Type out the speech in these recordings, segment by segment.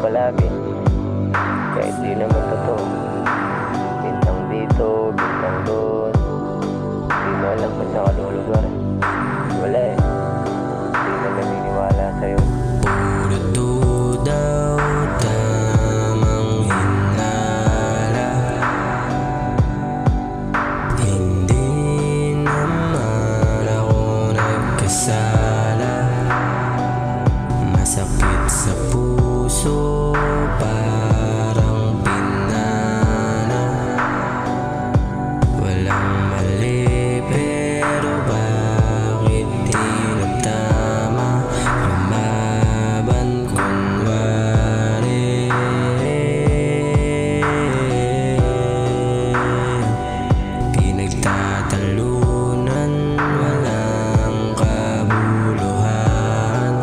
palagi. Kahit di naman totoo. Bintang dito, bintang doon. Di mo alam kung saan ka lulugar. Wala eh. Di na naniniwala sa'yo. Puro duda o tamang hinala. Hindi naman ako nagkasala. Masakit sa puso, parang pinana. Walang mali, pero bakit di nagtama? Lumaban kunwari. Pinagtatalunan, walang kabuluhan.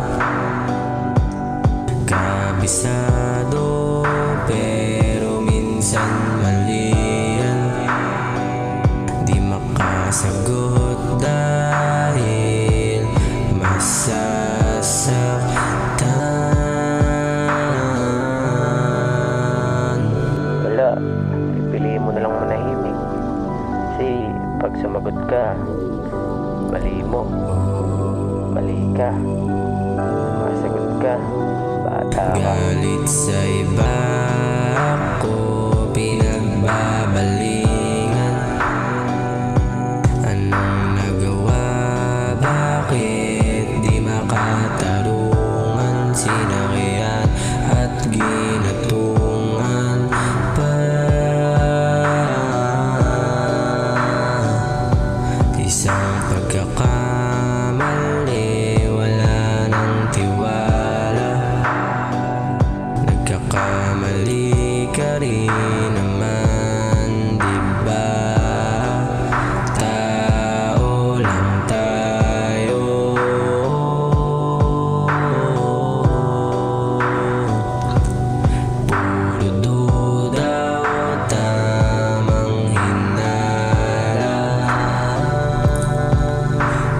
Kabisado, pero minsan mali yan. Di makasagot dahil masasaktan. Wala. Pipiliin mo na lang manahimik. Kasi pag sumagot ka, mali mo. Mali ka. Masagot ka. Bata ka. Galit sa iba ako pinagbabalingan. Anong nagawa? Bakit di makatarungan? Sinakyan at ginatungan pa. Isang pagkakamali, wala nang tiwala. Nagkakamali ka rin naman, diba? Tao lang tayo. Puro duda o tamang hinala.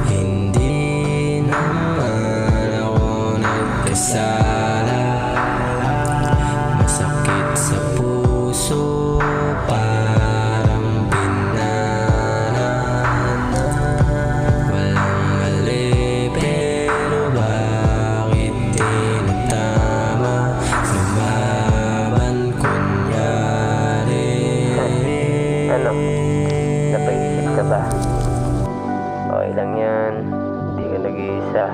Hindi naman ako nagkasala. Masakit sa puso, parang pinana. Walang mali, pero bakit di nagtama? Lumaban kunyari. Ano? Napaisip ka ba? Okay lang yan. Hindi ka nag-iisa.